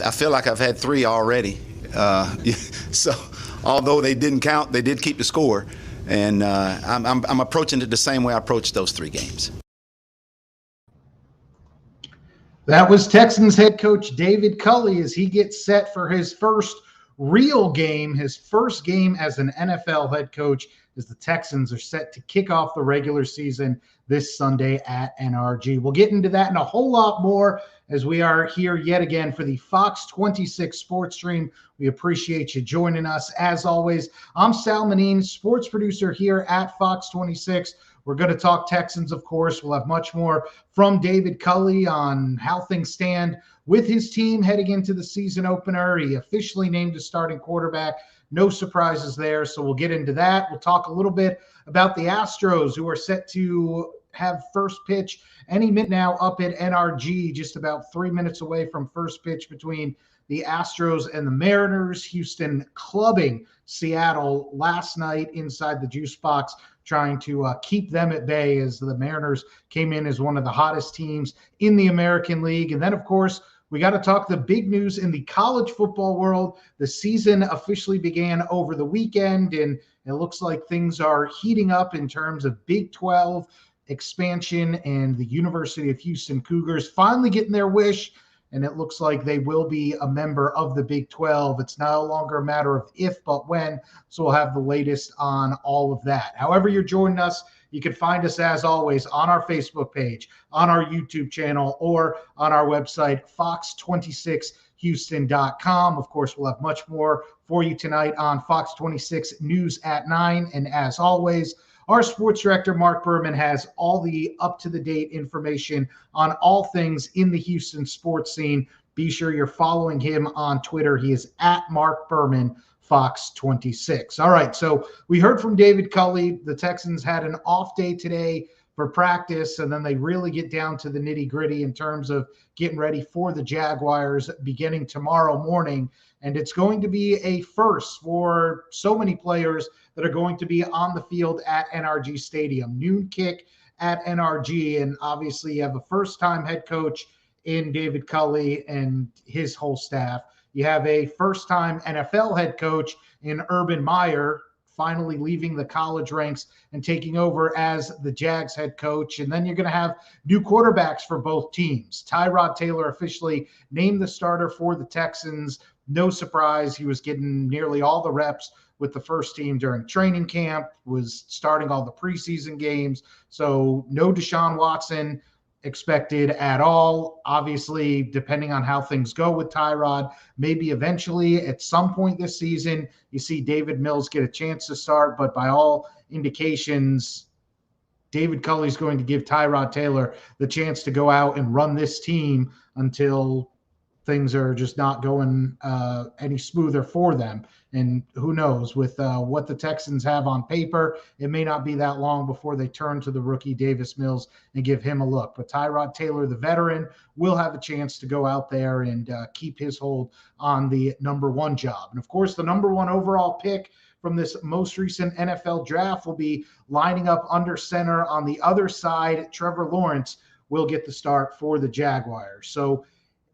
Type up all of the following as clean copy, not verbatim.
I feel like I've had 3 already. So although they didn't count, they did keep the score. And I'm approaching it the same way I approached those 3 games. That was Texans head coach David Culley as he gets set for his first real game, his first game as an NFL head coach, as the Texans are set to kick off the regular season this Sunday at NRG. We'll get into that and a whole lot more as we are here yet again for the Fox 26 Sports Stream. We appreciate you joining us. As always, I'm Sal Manine, sports producer here at Fox 26. We're going to talk Texans, of course. We'll have much more from David Culley on how things stand with his team heading into the season opener. He officially named a starting quarterback. No surprises there, so we'll get into that. We'll talk a little bit about the Astros, who are set to have first pitch any minute now up at NRG, just about 3 minutes away from first pitch between the Astros and the Mariners. Houston clubbing Seattle last night inside the juice box, trying to keep them at bay as the Mariners came in as one of the hottest teams in the American League. And then, of course, we got to talk the big news in the college football world. The season officially began over the weekend, and it looks like things are heating up in terms of Big 12 expansion, and the University of Houston Cougars finally getting their wish, and it looks like they will be a member of the Big 12. It's no longer a matter of if, but when, so we'll have the latest on all of that. However you're joining us, you can find us, as always, on our Facebook page, on our YouTube channel, or on our website, fox26houston.com. Of course, we'll have much more for you tonight on Fox 26 News at 9. And as always, our sports director, Mark Berman, has all the up-to-the-date information on all things in the Houston sports scene. Be sure you're following him on Twitter. He is at Mark Berman, Fox 26. All right, so we heard from David Culley. The Texans had an off day today for practice, and then they really get down to the nitty-gritty in terms of getting ready for the Jaguars beginning tomorrow morning. And it's going to be a first for so many players that are going to be on the field at NRG Stadium. Noon kick at NRG, and obviously you have a first-time head coach in David Culley and his whole staff. You have a first-time NFL head coach in Urban Meyer, finally leaving the college ranks and taking over as the Jags head coach. And then you're going to have new quarterbacks for both teams. Tyrod Taylor officially named the starter for the Texans. No surprise, he was getting nearly all the reps with the first team during training camp, was starting all the preseason games. So no Deshaun Watson expected at all. Obviously, depending on how things go with Tyrod, maybe eventually at some point this season, you see David Mills get a chance to start, but by all indications, David Culley's going to give Tyrod Taylor the chance to go out and run this team until things are just not going any smoother for them. And who knows, with what the Texans have on paper, it may not be that long before they turn to the rookie Davis Mills and give him a look. But Tyrod Taylor, the veteran, will have a chance to go out there and keep his hold on the number 1 job. And of course, the number 1 overall pick from this most recent NFL draft will be lining up under center on the other side. Trevor Lawrence will get the start for the Jaguars. So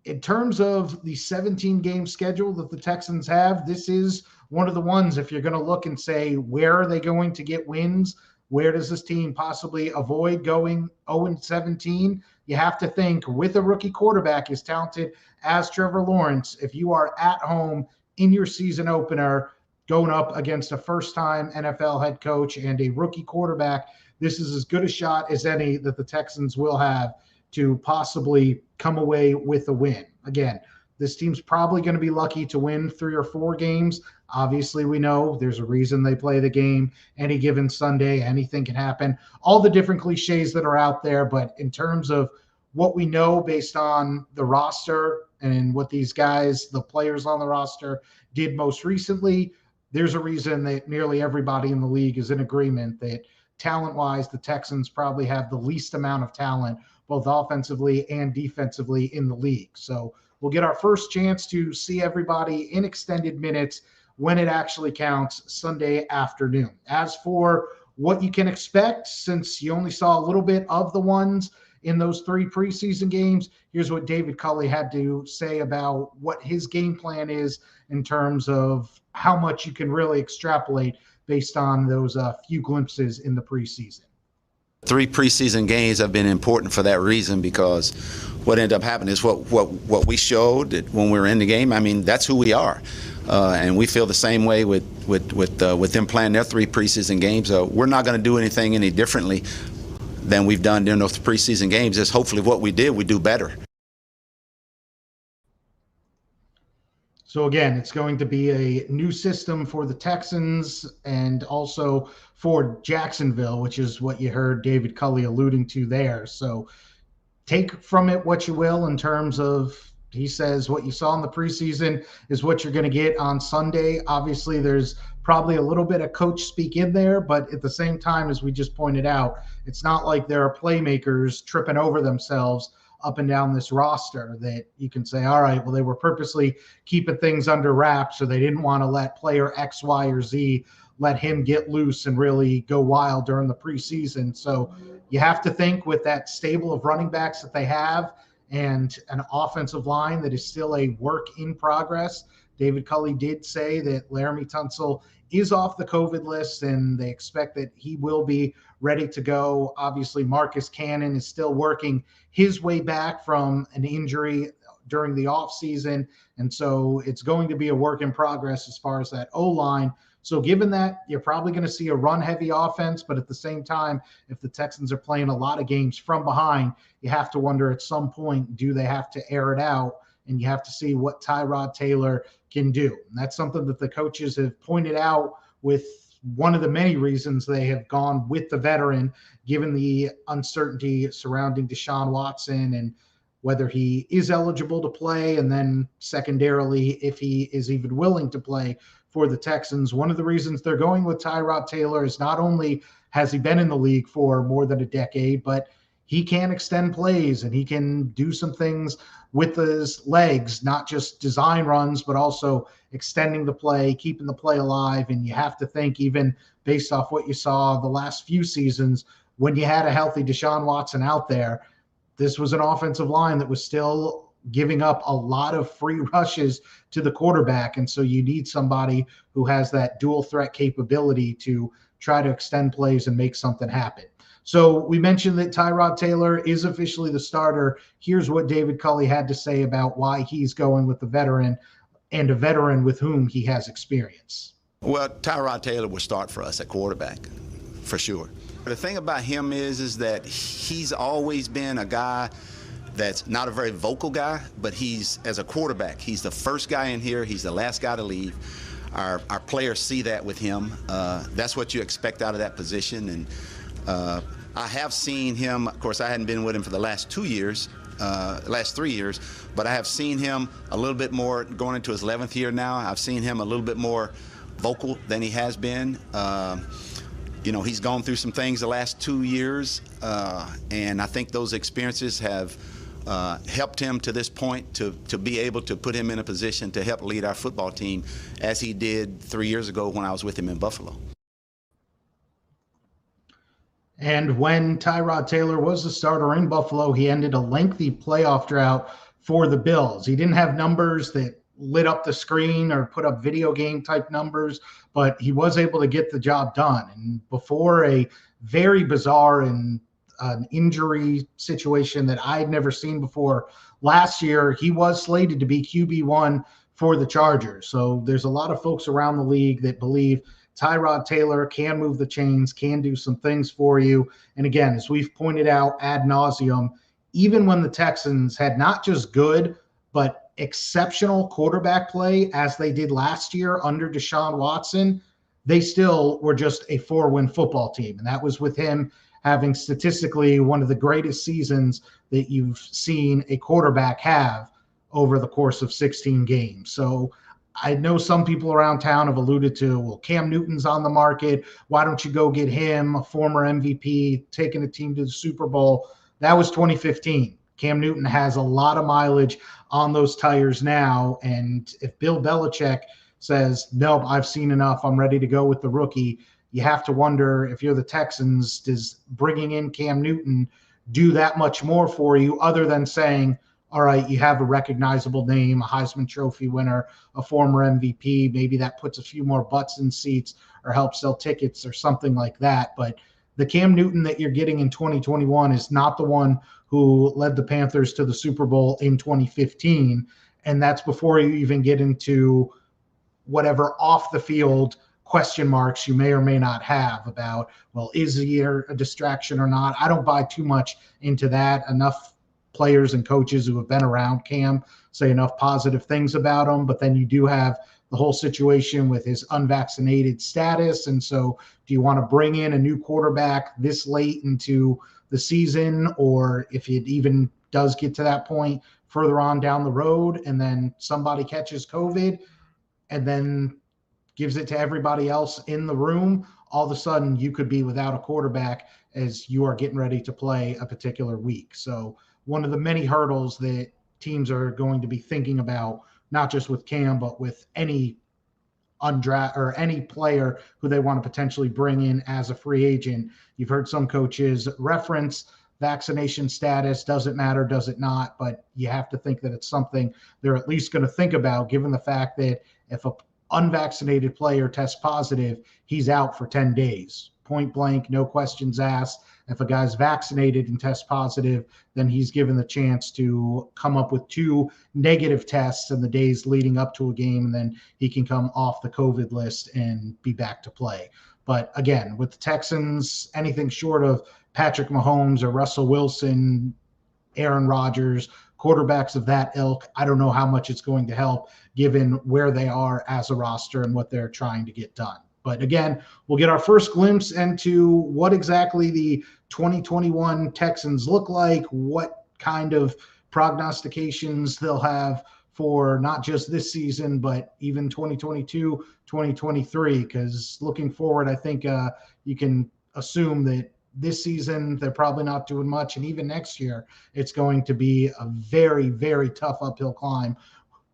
in terms of the 17-game schedule that the Texans have, this is one of the ones, if you're going to look and say, where are they going to get wins? Where does this team possibly avoid going 0-17? You have to think, with a rookie quarterback as talented as Trevor Lawrence, if you are at home in your season opener going up against a first-time NFL head coach and a rookie quarterback, this is as good a shot as any that the Texans will have to possibly come away with a win. Again, this team's probably going to be lucky to win 3 or 4 games. Obviously, we know there's a reason they play the game any given Sunday. Anything can happen. All the different cliches that are out there. But in terms of what we know based on the roster and what these guys, the players on the roster, did most recently, there's a reason that nearly everybody in the league is in agreement that talent-wise, the Texans probably have the least amount of talent, both offensively and defensively, in the league. So we'll get our first chance to see everybody in extended minutes when it actually counts Sunday afternoon. As for what you can expect, since you only saw a little bit of the ones in those 3 preseason games. Here's what David Culley had to say about what his game plan is in terms of how much you can really extrapolate based on those few glimpses in the preseason. 3 preseason games have been important for that reason, because what ended up happening is what we showed that when we were in the game. I mean, that's who we are, and we feel the same way with them playing their 3 preseason games. We're not going to do anything any differently than we've done during those preseason games. Just hopefully what we did, we do better. So again, it's going to be a new system for the Texans and also for Jacksonville, which is what you heard David Culley alluding to there. So take from it what you will in terms of, he says, what you saw in the preseason is what you're going to get on Sunday. Obviously, there's probably a little bit of coach speak in there, but at the same time, as we just pointed out, it's not like there are playmakers tripping over themselves up and down this roster that you can say, all right, well, they were purposely keeping things under wraps, so they didn't want to let player X, Y, or Z let him get loose and really go wild during the preseason. So you have to think with that stable of running backs that they have and an offensive line that is still a work in progress. David Culley did say that Laramie Tunsil is off the COVID list, and they expect that he will be ready to go. Obviously, Marcus Cannon is still working his way back from an injury during the offseason, and so it's going to be a work in progress as far as that O-line. So given that, you're probably going to see a run-heavy offense, but at the same time, if the Texans are playing a lot of games from behind, you have to wonder at some point, do they have to air it out? And you have to see what Tyrod Taylor can do. And that's something that the coaches have pointed out with one of the many reasons they have gone with the veteran, given the uncertainty surrounding Deshaun Watson and whether he is eligible to play, and then secondarily, if he is even willing to play for the Texans. One of the reasons they're going with Tyrod Taylor is not only has he been in the league for more than a decade, but he can extend plays and he can do some things with his legs, not just design runs, but also extending the play, keeping the play alive. And you have to think, even based off what you saw the last few seasons, when you had a healthy Deshaun Watson out there, this was an offensive line that was still giving up a lot of free rushes to the quarterback. And so you need somebody who has that dual threat capability to try to extend plays and make something happen. So we mentioned that Tyrod Taylor is officially the starter. Here's what David Culley had to say about why he's going with the veteran, and a veteran with whom he has experience. Well, Tyrod Taylor will start for us at quarterback, for sure. The thing about him is that he's always been a guy that's not a very vocal guy, but he's, as a quarterback, he's the first guy in here, he's the last guy to leave. Our players see that with him. That's what you expect out of that position. And I have seen him, of course, I hadn't been with him for the last 2 years, last 3 years, but I have seen him a little bit more going into his 11th year now. I've seen him a little bit more vocal than he has been. You know, he's gone through some things the last 2 years, and I think those experiences have helped him to this point to be able to put him in a position to help lead our football team as he did 3 years ago when I was with him in Buffalo. And when Tyrod Taylor was the starter in Buffalo, he ended a lengthy playoff drought for the Bills. He didn't have numbers that lit up the screen or put up video game type numbers, but he was able to get the job done. And before a very bizarre and an injury situation that I'd never seen before last year, he was slated to be QB1 for the Chargers. So there's a lot of folks around the league that believe Tyrod Taylor can move the chains, can do some things for you. And again, as we've pointed out ad nauseum, even when the Texans had not just good, but exceptional quarterback play as they did last year under Deshaun Watson, they still were just a 4-win football team. And that was with him having statistically one of the greatest seasons that you've seen a quarterback have over the course of 16 games. So I know some people around town have alluded to, well, Cam Newton's on the market. Why don't you go get him, a former MVP, taking a team to the Super Bowl? That was 2015. Cam Newton has a lot of mileage on those tires now. And if Bill Belichick says, nope, I've seen enough, I'm ready to go with the rookie, you have to wonder, if you're the Texans, does bringing in Cam Newton do that much more for you other than saying, all right, you have a recognizable name, a Heisman Trophy winner, a former MVP. Maybe that puts a few more butts in seats or helps sell tickets or something like that. But the Cam Newton that you're getting in 2021 is not the one who led the Panthers to the Super Bowl in 2015. And that's before you even get into whatever off the field question marks you may or may not have about, well, is he a distraction or not? I don't buy too much into that. Enough players and coaches who have been around Cam say enough positive things about him, but then you do have the whole situation with his unvaccinated status. And so do you want to bring in a new quarterback this late into the season, or if it even does get to that point further on down the road and then somebody catches COVID and then gives it to everybody else in the room, all of a sudden you could be without a quarterback as you are getting ready to play a particular week. So one of the many hurdles that teams are going to be thinking about, not just with Cam, but with any undraft or any player who they want to potentially bring in as a free agent. You've heard some coaches reference vaccination status. Does it matter? Does it not? But you have to think that it's something they're at least going to think about, given the fact that if a unvaccinated player tests positive, he's out for 10 days, point blank, no questions asked. If a guy's vaccinated and tests positive, then he's given the chance to come up with 2 negative tests in the days leading up to a game, and then he can come off the COVID list and be back to play. But again, with the Texans, anything short of Patrick Mahomes or Russell Wilson, Aaron Rodgers, quarterbacks of that ilk, I don't know how much it's going to help given where they are as a roster and what they're trying to get done. But again, we'll get our first glimpse into what exactly the 2021 Texans look like, what kind of prognostications they'll have for not just this season, but even 2022, 2023, because looking forward, I think you can assume that this season they're probably not doing much, and even next year it's going to be a very, very tough uphill climb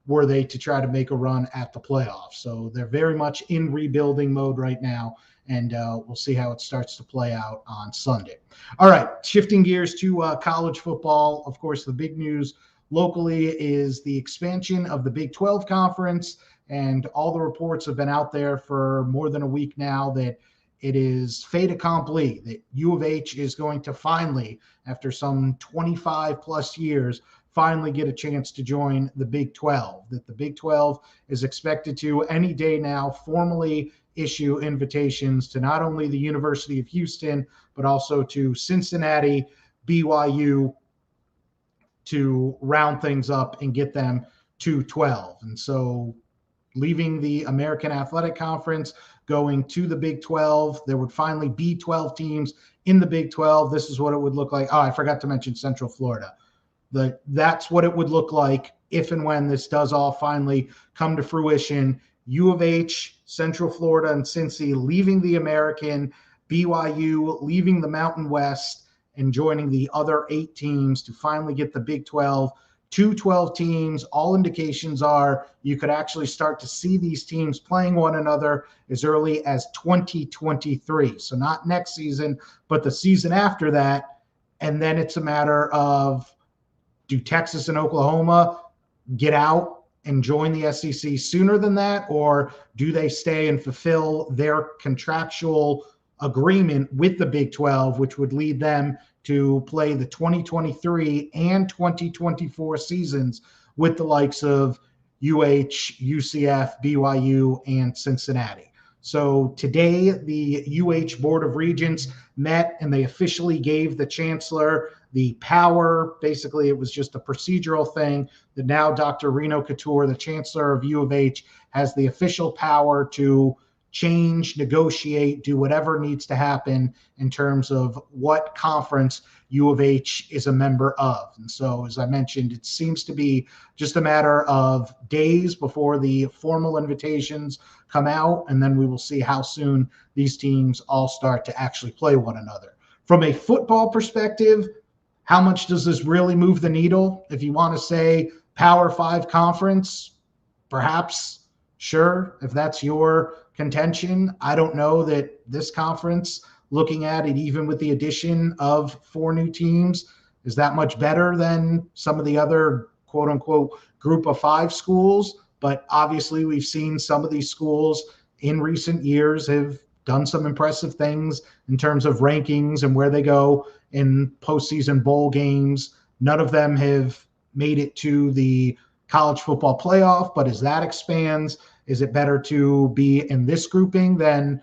were they to try to make a run at the playoffs. So they're very much in rebuilding mode right now, and we'll see how it starts to play out on Sunday. All right, shifting gears to college football. Of course, the big news locally is the expansion of the Big 12 Conference, and all the reports have been out there for more than a week now that it is fait accompli, that U of H is going to finally, after some 25 plus years, finally get a chance to join the Big 12, that the Big 12 is expected to any day now formally issue invitations to not only the University of Houston, but also to Cincinnati, BYU, to round things up and get them to 12. And so leaving the American Athletic Conference, going to the Big 12, there would finally be 12 teams in the Big 12. This is what it would look like. Oh, I forgot to mention Central Florida. That's what it would look like if and when this does all finally come to fruition. U of H, Central Florida, and Cincy leaving the American, BYU leaving the Mountain West, and joining the other 8 teams to finally get the Big 12 to 12 teams. All indications are you could actually start to see these teams playing one another as early as 2023. So not next season, but the season after that. And then it's a matter of, do Texas and Oklahoma get out and join the SEC sooner than that, or do they stay and fulfill their contractual agreement with the Big 12, which would lead them to play the 2023 and 2024 seasons with the likes of UH, UCF, BYU, and Cincinnati. So today, the UH Board of Regents met and they officially gave the chancellor the power. Basically, it was just a procedural thing that now Dr. Reno Couture, the chancellor of U of H, has the official power to change, negotiate, do whatever needs to happen in terms of what conference U of H is a member of. And so, as I mentioned, it seems to be just a matter of days before the formal invitations come out, and then we will see how soon these teams all start to actually play one another. From a football perspective, how much does this really move the needle? If you want to say Power 5 conference, perhaps, sure, if that's your contention. I don't know that this conference, looking at it, even with the addition of 4 new teams, is that much better than some of the other quote unquote group of 5 schools. But obviously we've seen some of these schools in recent years have done some impressive things in terms of rankings and where they go in postseason bowl games. None of them have made it to the college football playoff, but as that expands, is it better to be in this grouping than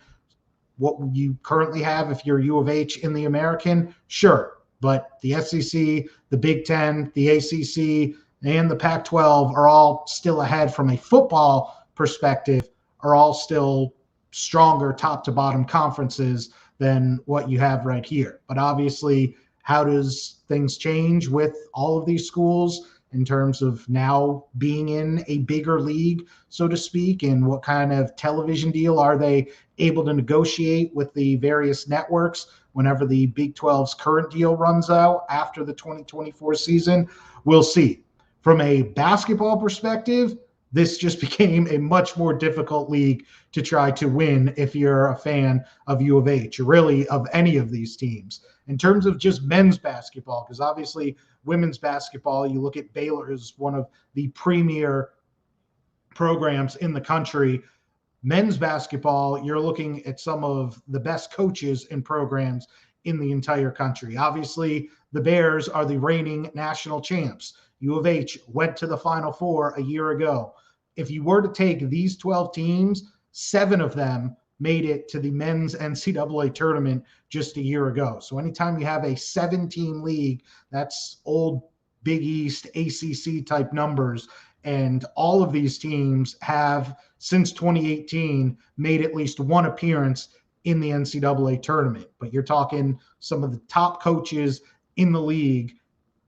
what you currently have if you're U of H in the American? Sure. But the SEC, the Big Ten, the ACC, and the Pac-12 are all still ahead from a football perspective, are all still stronger top to bottom conferences than what you have right here. But obviously, how does things change with all of these schools in terms of now being in a bigger league, so to speak, and what kind of television deal are they able to negotiate with the various networks whenever the Big 12's current deal runs out after the 2024 season? We'll see. From a basketball perspective, this just became a much more difficult league to try to win if you're a fan of U of H, or really of any of these teams. In terms of just men's basketball, because obviously women's basketball, you look at Baylor as one of the premier programs in the country. Men's basketball, you're looking at some of the best coaches and programs in the entire country. Obviously, the Bears are the reigning national champs. U of H went to the Final Four a year ago. If you were to take these 12 teams, 7 of them made it to the men's NCAA tournament just a year ago. So anytime you have a 7-team league, that's old Big East, ACC type numbers. And all of these teams have, since 2018, made at least one appearance in the NCAA tournament. But you're talking some of the top coaches in the league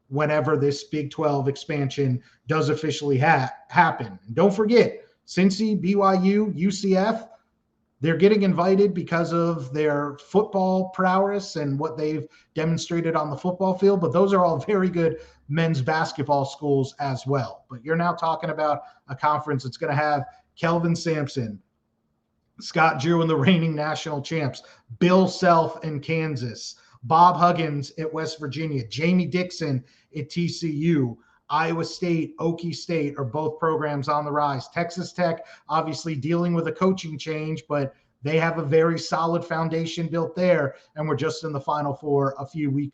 whenever this Big 12 expansion does officially happen. And don't forget, Cincy, BYU, UCF, they're getting invited because of their football prowess and what they've demonstrated on the football field. But those are all very good men's basketball schools as well. But you're now talking about a conference that's going to have Kelvin Sampson, Scott Drew and the reigning national champs, Bill Self in Kansas, Bob Huggins at West Virginia, Jamie Dixon at TCU, Iowa State, Okie State are both programs on the rise. Texas Tech, obviously dealing with a coaching change, but they have a very solid foundation built there, and we're just in the Final Four a few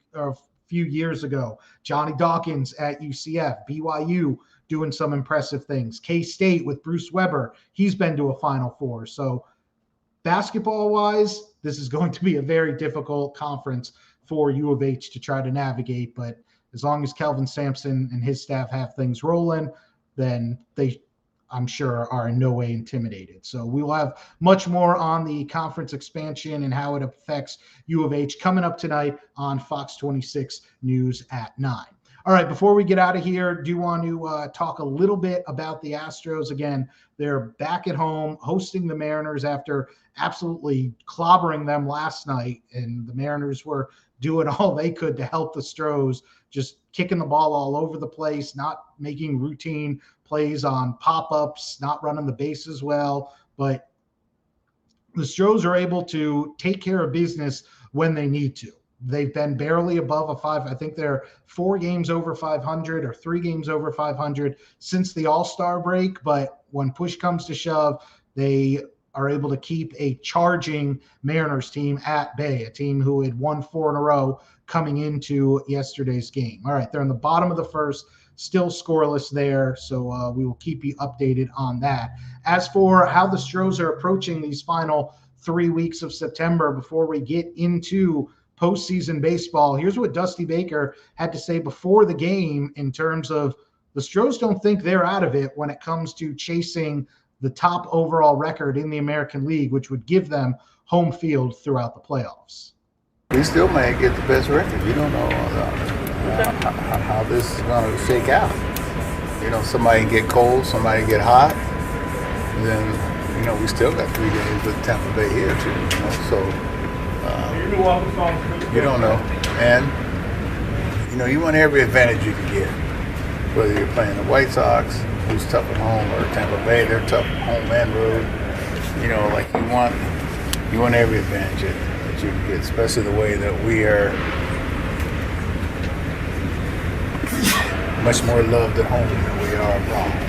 years ago. Johnny Dawkins at UCF, BYU doing some impressive things. K-State with Bruce Weber, he's been to a Final Four. So basketball-wise, this is going to be a very difficult conference for U of H to try to navigate, but as long as Kelvin Sampson and his staff have things rolling, then they, I'm sure, are in no way intimidated. So we will have much more on the conference expansion and how it affects U of H coming up tonight on Fox 26 News at 9. All right, before we get out of here, do want to talk a little bit about the Astros. Again, they're back at home hosting the Mariners after absolutely clobbering them last night, and the Mariners were doing all they could to help the Stros, just kicking the ball all over the place, not making routine plays on pop-ups, not running the bases well. But the Stros are able to take care of business when they need to. They've been barely above a 5. I think they're 4 games over 500 or 3 games over 500 since the All-Star break. But when push comes to shove, they are able to keep a charging Mariners team at bay, a team who had won 4 in a row coming into yesterday's game. All right, they're in the bottom of the first, still scoreless there, so we will keep you updated on that. As for how the Stros are approaching these final 3 weeks of September before we get into postseason baseball, here's what Dusty Baker had to say before the game in terms of the Stros don't think they're out of it when it comes to chasing the top overall record in the American League, which would give them home field throughout the playoffs. We still may get the best record. You don't know how this is going to shake out. You know, somebody get cold, somebody get hot, then, you know, we still got 3 games with Tampa Bay here, too. You know, so you don't know. And, you know, you want every advantage you can get, whether you're playing the White Sox, who's tough at home, or Tampa Bay, they're tough home and road. You know, like you want every advantage that you can get, especially the way that we are much more loved at home than we are abroad.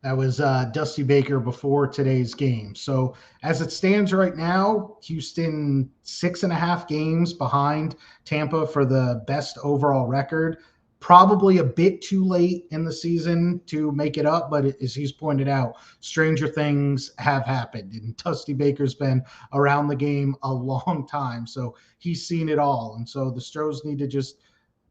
That was Dusty Baker before today's game. So as it stands right now, Houston 6.5 games behind Tampa for the best overall record. Probably a bit too late in the season to make it up, but as he's pointed out, stranger things have happened. And Dusty Baker's been around the game a long time, so he's seen it all. And so the Stros need to just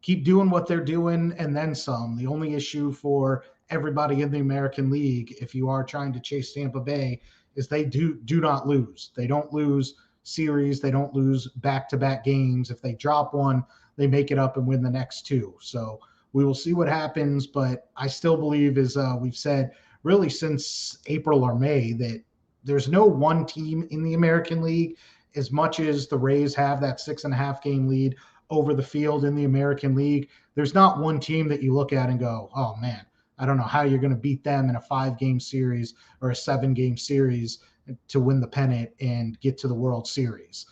keep doing what they're doing and then some. The only issue for everybody in the American League, if you are trying to chase Tampa Bay, is they do not lose. They don't lose series. They don't lose back-to-back games. If they drop one, they make it up and win the next two. So we will see what happens, but I still believe, as we've said really since April or May, that there's no one team in the American League, as much as the Rays have that 6.5 game lead over the field in the American League. There's not one team that you look at and go, oh man, I don't know how you're going to beat them in a 5-game series or a 7-game series to win the pennant and get to the World Series.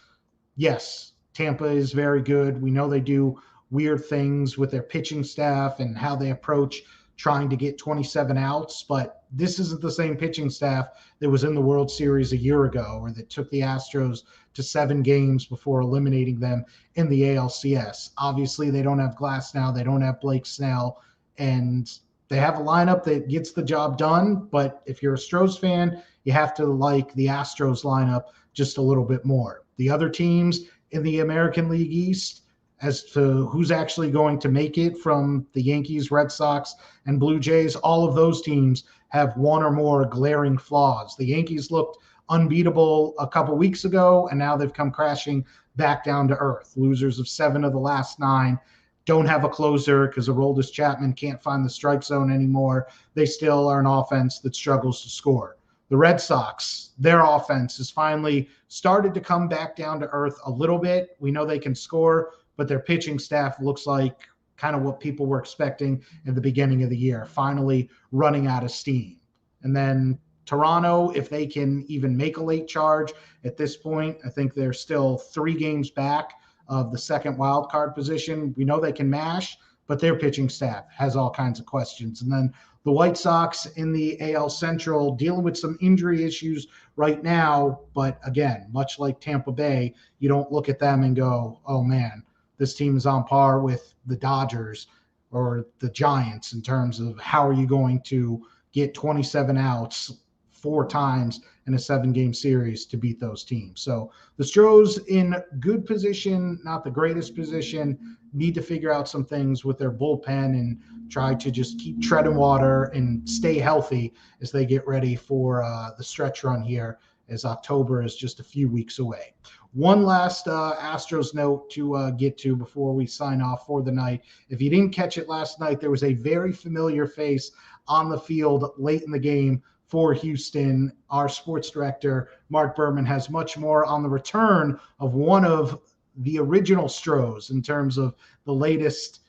Yes, Tampa is very good. We know they do weird things with their pitching staff and how they approach trying to get 27 outs, but this isn't the same pitching staff that was in the World Series a year ago, or that took the Astros to 7 games before eliminating them in the ALCS. Obviously, they don't have Glass now. They don't have Blake Snell, and they have a lineup that gets the job done. But if you're a Stros fan, you have to like the Astros lineup just a little bit more. The other teams in the American League East, as to who's actually going to make it from the Yankees, Red Sox, and Blue Jays, all of those teams have one or more glaring flaws. The Yankees looked unbeatable a couple weeks ago, and now they've come crashing back down to earth. Losers of 7 of the last 9. Don't have a closer because Aroldis Chapman can't find the strike zone anymore. They still are an offense that struggles to score. The Red Sox, their offense has finally started to come back down to earth a little bit. We know they can score, but their pitching staff looks like kind of what people were expecting at the beginning of the year, finally running out of steam. And then Toronto, if they can even make a late charge at this point, I think they're still 3 games back of the second wild card position. We know they can mash, but their pitching staff has all kinds of questions. And then the White Sox in the AL Central dealing with some injury issues right now. But again, much like Tampa Bay, you don't look at them and go, oh man, this team is on par with the Dodgers or the Giants in terms of how are you going to get 27 outs 4 times in a 7-game series to beat those teams. So the Stros in good position, not the greatest position, need to figure out some things with their bullpen and try to just keep treading water and stay healthy as they get ready for the stretch run here, as October is just a few weeks away. One last Astros note to get to before we sign off for the night. If you didn't catch it last night, there was a very familiar face on the field late in the game for Houston. Our sports director, Mark Berman, has much more on the return of one of the original Stros in terms of the latest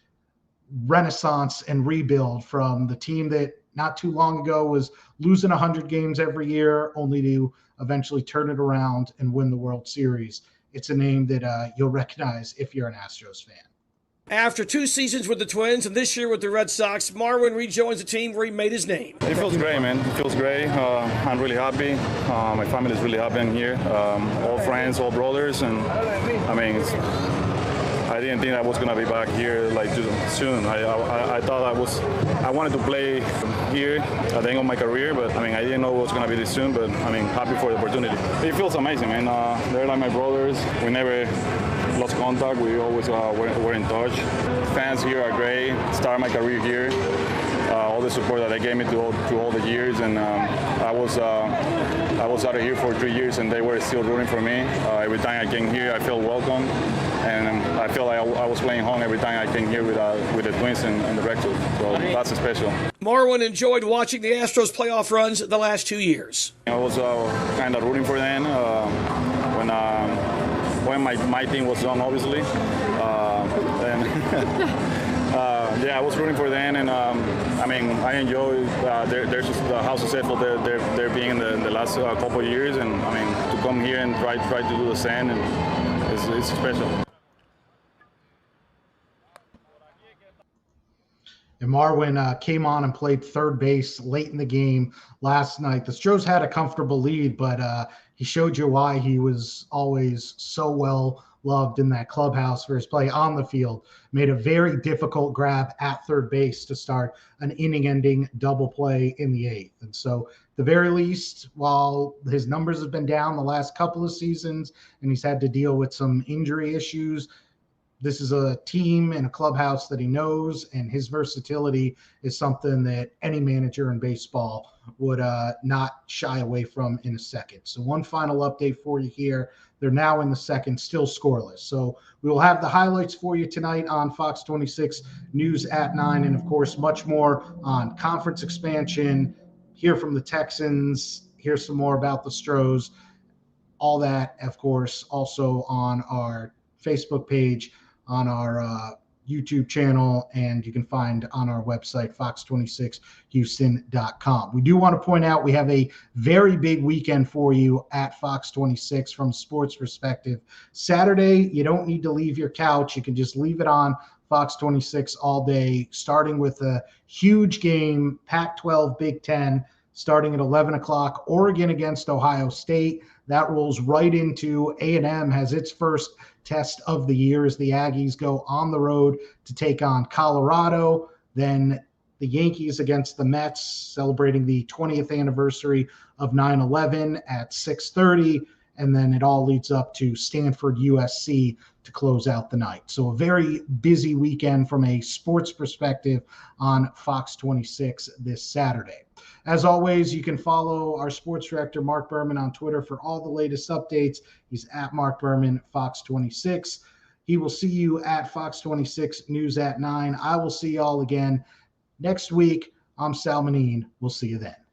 renaissance and rebuild from the team that not too long ago was losing 100 games every year, only to eventually turn it around and win the World Series. It's a name that you'll recognize if you're an Astros fan. After 2 seasons with the Twins and this year with the Red Sox, Marwin rejoins the team where he made his name. It feels great, man. It feels great. I'm really happy. My family is really happy I'm here. All friends, all brothers, and I mean, I didn't think I was gonna be back here like soon. I thought I wanted to play here at the end of my career, but I mean, I didn't know it was gonna be this soon. But I mean, happy for the opportunity. It feels amazing, man. They're like my brothers. We never lost contact. We always were in touch. Fans here are great. Started my career here. All the support that they gave me through all the years, and I was out of here for 3 years, and they were still rooting for me. Every time I came here, I felt welcome, and I feel like I was playing home every time I came here with the Twins and the Red Sox. So that's special. Marwin enjoyed watching the Astros playoff runs the last 2 years. I was kind of rooting for them when my team was done, obviously. And I was rooting for them, and I enjoy they're just how successful they're being in the last couple of years, and to come here and try to do the same, and it's special. And Marwin came on and played third base late in the game last night. The Astros had a comfortable lead, but he showed you why he was always so well loved in that clubhouse for his play on the field. Made a very difficult grab at third base to start an inning-ending double play in the eighth. And so, at the very least, while his numbers have been down the last couple of seasons and he's had to deal with some injury issues, this is a team and a clubhouse that he knows, and his versatility is something that any manager in baseball would not shy away from in a second. So one final update for you here. They're now in the second, still scoreless. So we will have the highlights for you tonight on Fox 26 News at 9, and, of course, much more on conference expansion, hear from the Texans, hear some more about the Astros, all that, of course, also on our Facebook page, on our YouTube channel, and you can find on our website, fox26houston.com. We do want to point out we have a very big weekend for you at Fox 26 from a sports perspective. Saturday, you don't need to leave your couch. You can just leave it on Fox 26 all day, starting with a huge game, Pac-12 Big Ten, starting at 11 o'clock, Oregon against Ohio State. That rolls right into A&M, has its first test of the year as the Aggies go on the road to take on Colorado. Then the Yankees against the Mets, celebrating the 20th anniversary of 9/11 at 6:30. And then it all leads up to Stanford USC to close out the night. So a very busy weekend from a sports perspective on Fox 26 this Saturday. As always, you can follow our sports director, Mark Berman, on Twitter for all the latest updates. He's at Mark Berman, Fox 26. He will see you at Fox 26 News at 9. I will see you all again next week. I'm Sal Manine. We'll see you then.